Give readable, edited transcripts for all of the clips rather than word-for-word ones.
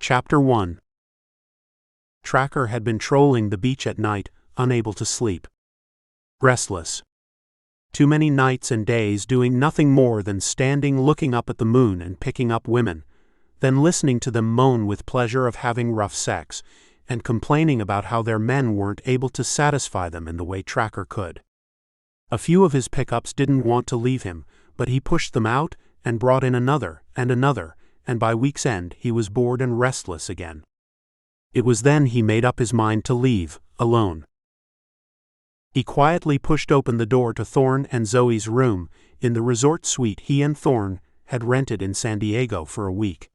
Chapter 1. Tracker had been trolling the beach at night, unable to sleep. Restless. Too many nights and days doing nothing more than standing looking up at the moon and picking up women, then listening to them moan with pleasure of having rough sex, and complaining about how their men weren't able to satisfy them in the way Tracker could. A few of his pickups didn't want to leave him, but he pushed them out and brought in another, and by week's end he was bored and restless again. It was then he made up his mind to leave, alone. He quietly pushed open the door to Thorn and Zoe's room, in the resort suite he and Thorn had rented in San Diego for a week.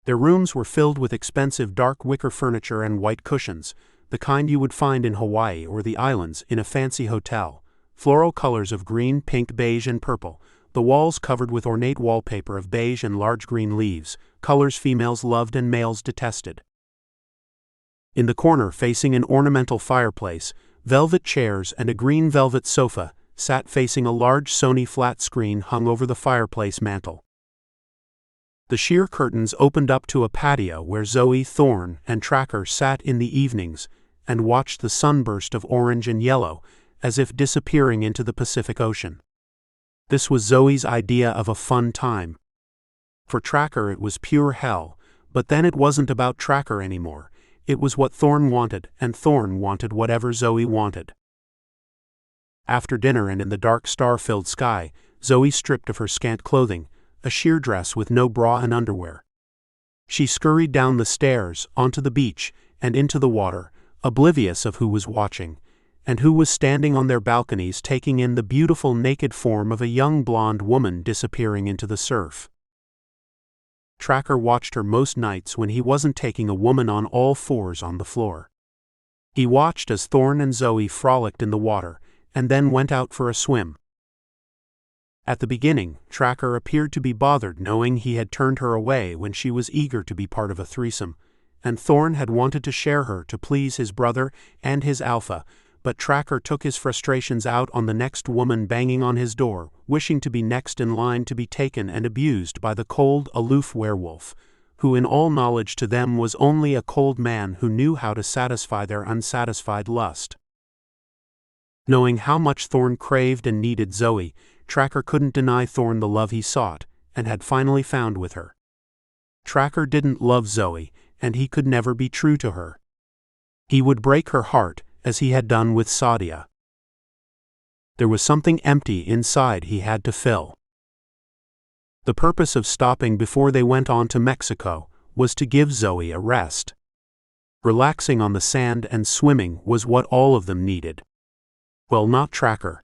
Their rooms were filled with expensive dark wicker furniture and white cushions, the kind you would find in Hawaii or the islands in a fancy hotel, floral colors of green, pink, beige, and purple, the walls covered with ornate wallpaper of beige and large green leaves, colors females loved and males detested. In the corner facing an ornamental fireplace, velvet chairs and a green velvet sofa sat facing a large Sony flat screen hung over the fireplace mantel. The sheer curtains opened up to a patio where Zoe, Thorn, and Tracker sat in the evenings and watched the sunburst of orange and yellow as if disappearing into the Pacific Ocean. This was Zoe's idea of a fun time. For Tracker it was pure hell, but then it wasn't about Tracker anymore. It was what Thorn wanted, and Thorn wanted whatever Zoe wanted. After dinner and in the dark star-filled sky, Zoe stripped of her scant clothing, a sheer dress with no bra and underwear. She scurried down the stairs, onto the beach, and into the water, oblivious of who was watching, and who was standing on their balconies taking in the beautiful naked form of a young blonde woman disappearing into the surf. Tracker watched her most nights when he wasn't taking a woman on all fours on the floor. He watched as Thorn and Zoe frolicked in the water, and then went out for a swim. At the beginning, Tracker appeared to be bothered knowing he had turned her away when she was eager to be part of a threesome, and Thorn had wanted to share her to please his brother and his alpha, but Tracker took his frustrations out on the next woman banging on his door, wishing to be next in line to be taken and abused by the cold, aloof werewolf, who in all knowledge to them was only a cold man who knew how to satisfy their unsatisfied lust. Knowing how much Thorn craved and needed Zoe, Tracker couldn't deny Thorn the love he sought, and had finally found with her. Tracker didn't love Zoe, and he could never be true to her. He would break her heart, as he had done with Sadia. There was something empty inside he had to fill. The purpose of stopping before they went on to Mexico was to give Zoe a rest. Relaxing on the sand and swimming was what all of them needed. Well, not Tracker.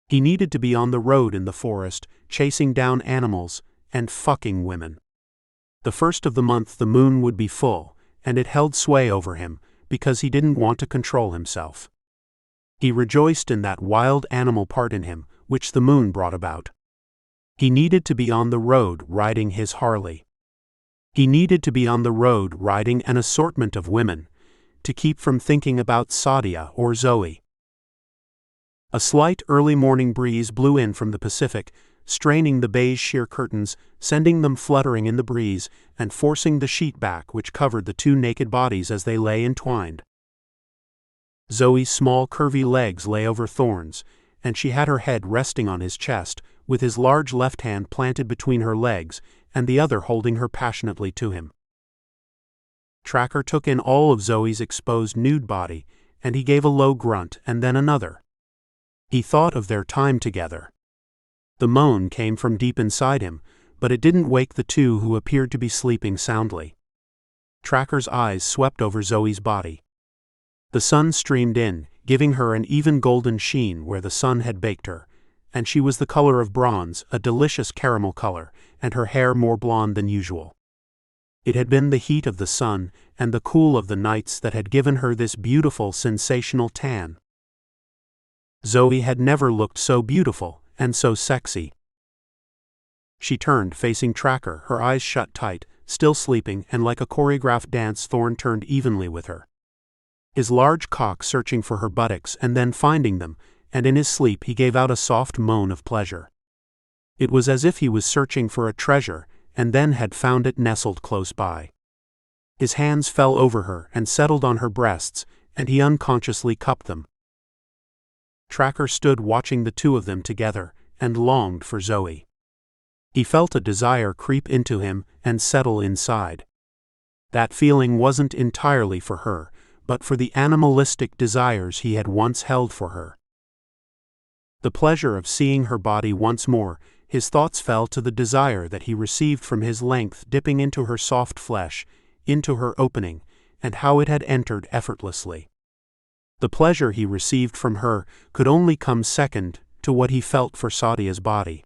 He needed to be on the road in the forest, chasing down animals, and fucking women. The first of the month the moon would be full, and it held sway over him, because he didn't want to control himself. He rejoiced in that wild animal part in him, which the moon brought about. He needed to be on the road riding his Harley. He needed to be on the road riding an assortment of women, to keep from thinking about Sadia or Zoe. A slight early morning breeze blew in from the Pacific, straining the beige sheer curtains, sending them fluttering in the breeze, and forcing the sheet back which covered the two naked bodies as they lay entwined. Zoe's small curvy legs lay over Thorn's, and she had her head resting on his chest, with his large left hand planted between her legs, and the other holding her passionately to him. Tracker took in all of Zoe's exposed nude body, and he gave a low grunt and then another. He thought of their time together. The moan came from deep inside him, but it didn't wake the two who appeared to be sleeping soundly. Tracker's eyes swept over Zoe's body. The sun streamed in, giving her an even golden sheen where the sun had baked her, and she was the color of bronze, a delicious caramel color, and her hair more blonde than usual. It had been the heat of the sun and the cool of the nights that had given her this beautiful, sensational tan. Zoe had never looked so beautiful and so sexy. She turned, facing Tracker, her eyes shut tight, still sleeping, and like a choreographed dance Thorn turned evenly with her. His large cock searching for her buttocks and then finding them, and in his sleep he gave out a soft moan of pleasure. It was as if he was searching for a treasure, and then had found it nestled close by. His hands fell over her and settled on her breasts, and he unconsciously cupped them. Tracker stood watching the two of them together, and longed for Zoe. He felt a desire creep into him and settle inside. That feeling wasn't entirely for her, but for the animalistic desires he had once held for her. The pleasure of seeing her body once more, his thoughts fell to the desire that he received from his length dipping into her soft flesh, into her opening, and how it had entered effortlessly. The pleasure he received from her could only come second to what he felt for Sadia's body.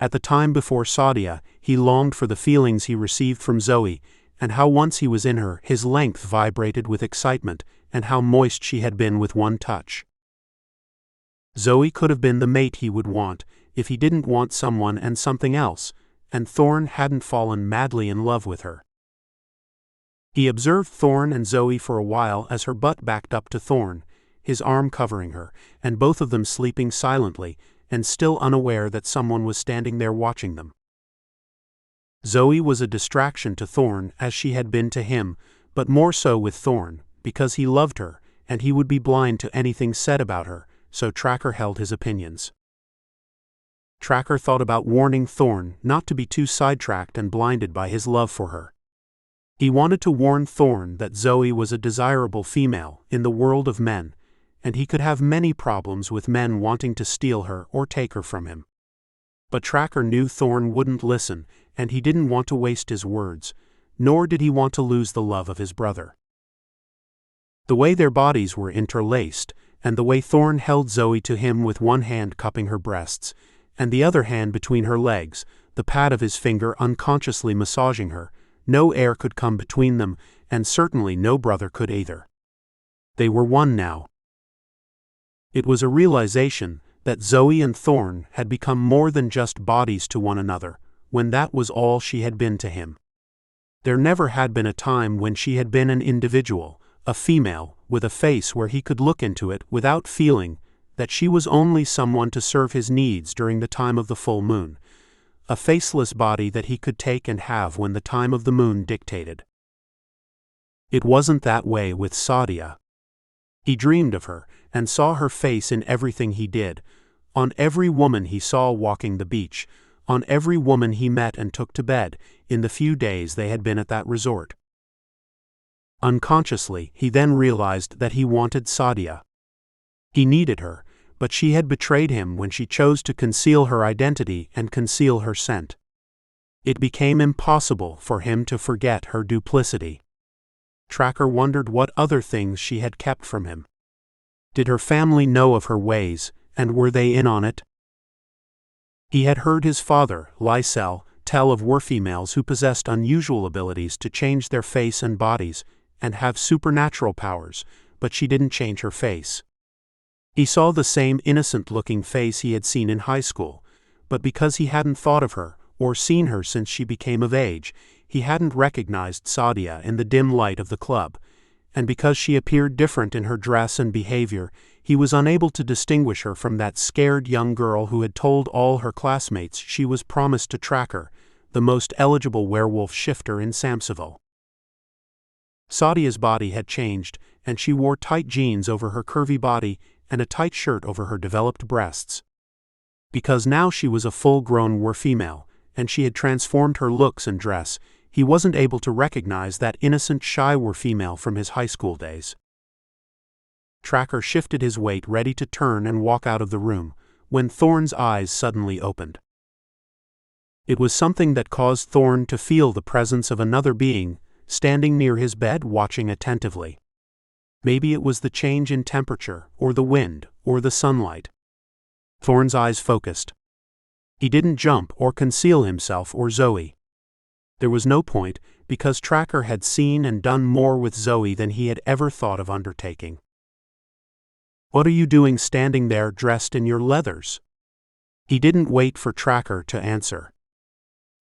At the time before Sadia, he longed for the feelings he received from Zoe, and how once he was in her, his length vibrated with excitement, and how moist she had been with one touch. Zoe could have been the mate he would want, if he didn't want someone and something else, and Thorn hadn't fallen madly in love with her. He observed Thorn and Zoe for a while as her butt backed up to Thorn, his arm covering her, and both of them sleeping silently, and still unaware that someone was standing there watching them. Zoe was a distraction to Thorn as she had been to him, but more so with Thorn, because he loved her, and he would be blind to anything said about her, so Tracker held his opinions. Tracker thought about warning Thorn not to be too sidetracked and blinded by his love for her. He wanted to warn Thorn that Zoe was a desirable female in the world of men, and he could have many problems with men wanting to steal her or take her from him. But Tracker knew Thorn wouldn't listen, and he didn't want to waste his words, nor did he want to lose the love of his brother. The way their bodies were interlaced, and the way Thorn held Zoe to him with one hand cupping her breasts, and the other hand between her legs, the pad of his finger unconsciously massaging her, no air could come between them, and certainly no brother could either. They were one now. It was a realization that Zoe and Thorn had become more than just bodies to one another, when that was all she had been to him. There never had been a time when she had been an individual, a female, with a face where he could look into it without feeling that she was only someone to serve his needs during the time of the full moon, a faceless body that he could take and have when the time of the moon dictated. It wasn't that way with Sadia. He dreamed of her, and saw her face in everything he did, on every woman he saw walking the beach, on every woman he met and took to bed, in the few days they had been at that resort. Unconsciously, he then realized that he wanted Sadia. He needed her, but she had betrayed him when she chose to conceal her identity and conceal her scent. It became impossible for him to forget her duplicity. Tracker wondered what other things she had kept from him. Did her family know of her ways, and were they in on it? He had heard his father, Lycell, tell of werefemales who possessed unusual abilities to change their face and bodies, and have supernatural powers, but she didn't change her face. He saw the same innocent-looking face he had seen in high school, but because he hadn't thought of her, or seen her since she became of age, he hadn't recognized Sadia in the dim light of the club, and because she appeared different in her dress and behavior, he was unable to distinguish her from that scared young girl who had told all her classmates she was promised to Tracker, the most eligible werewolf shifter in Samsaville. Sadia's body had changed, and she wore tight jeans over her curvy body and a tight shirt over her developed breasts. Because now she was a full-grown werefemale, and she had transformed her looks and dress, he wasn't able to recognize that innocent shy werefemale from his high school days. Tracker shifted his weight ready to turn and walk out of the room, when Thorn's eyes suddenly opened. It was something that caused Thorn to feel the presence of another being, standing near his bed watching attentively. Maybe it was the change in temperature, or the wind, or the sunlight. Thorn's eyes focused. He didn't jump or conceal himself or Zoe. There was no point, because Tracker had seen and done more with Zoe than he had ever thought of undertaking. "What are you doing standing there dressed in your leathers?" He didn't wait for Tracker to answer.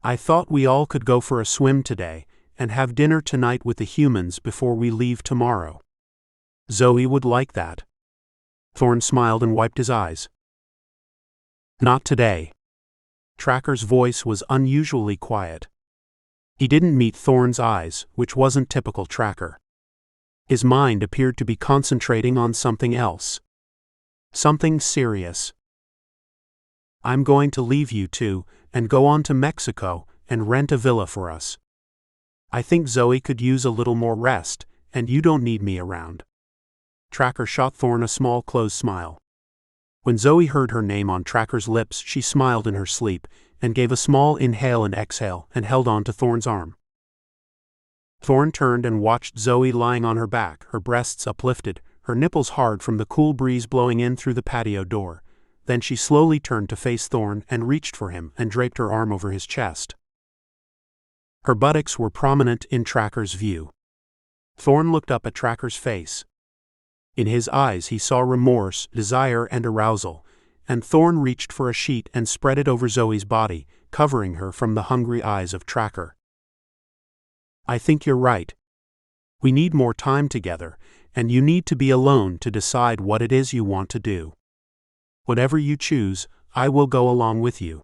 "I thought we all could go for a swim today, and have dinner tonight with the humans before we leave tomorrow. Zoe would like that." Thorn smiled and wiped his eyes. "Not today." Tracker's voice was unusually quiet. He didn't meet Thorn's eyes, which wasn't typical Tracker. His mind appeared to be concentrating on something else. Something serious. I'm going to leave you two, and go on to Mexico, and rent a villa for us. I think Zoe could use a little more rest, and you don't need me around. Tracker shot Thorn a small closed smile. When Zoe heard her name on Tracker's lips, she smiled in her sleep, and gave a small inhale and exhale, and held on to Thorn's arm. Thorn turned and watched Zoe lying on her back, her breasts uplifted, her nipples hard from the cool breeze blowing in through the patio door. Then she slowly turned to face Thorn and reached for him and draped her arm over his chest. Her buttocks were prominent in Tracker's view. Thorn looked up at Tracker's face. In his eyes he saw remorse, desire, and arousal, and Thorn reached for a sheet and spread it over Zoe's body, covering her from the hungry eyes of Tracker. I think you're right. We need more time together, and you need to be alone to decide what it is you want to do. Whatever you choose, I will go along with you.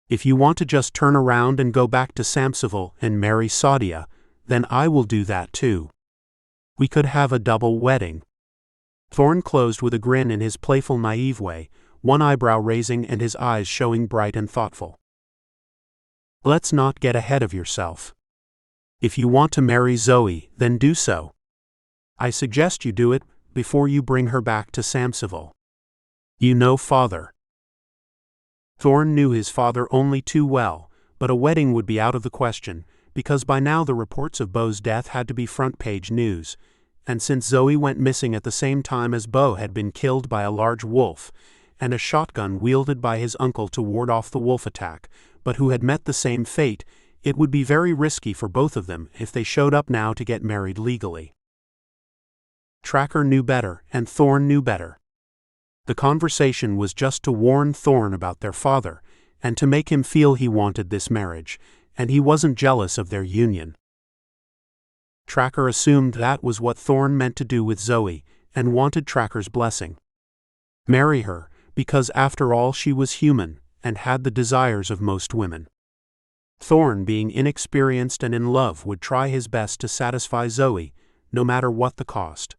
If you want to just turn around and go back to Samsaville and marry Sadia, then I will do that too. We could have a double wedding. Thorn closed with a grin in his playful, naive way, one eyebrow raising and his eyes showing bright and thoughtful. Let's not get ahead of yourself. If you want to marry Zoe, then do so. I suggest you do it before you bring her back to Samsaville. You know father. Thorn knew his father only too well, but a wedding would be out of the question, because by now the reports of Beau's death had to be front-page news, and since Zoe went missing at the same time as Beau had been killed by a large wolf, and a shotgun wielded by his uncle to ward off the wolf attack, but who had met the same fate, it would be very risky for both of them if they showed up now to get married legally. Tracker knew better, and Thorn knew better. The conversation was just to warn Thorn about their father, and to make him feel he wanted this marriage, and he wasn't jealous of their union. Tracker assumed that was what Thorn meant to do with Zoe, and wanted Tracker's blessing. Marry her, because after all she was human, and had the desires of most women. Thorn, being inexperienced and in love, would try his best to satisfy Zoe, no matter what the cost.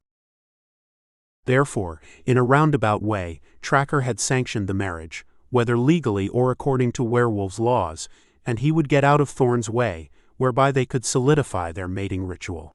Therefore, in a roundabout way, Tracker had sanctioned the marriage, whether legally or according to werewolves' laws, and he would get out of Thorn's way, whereby they could solidify their mating ritual.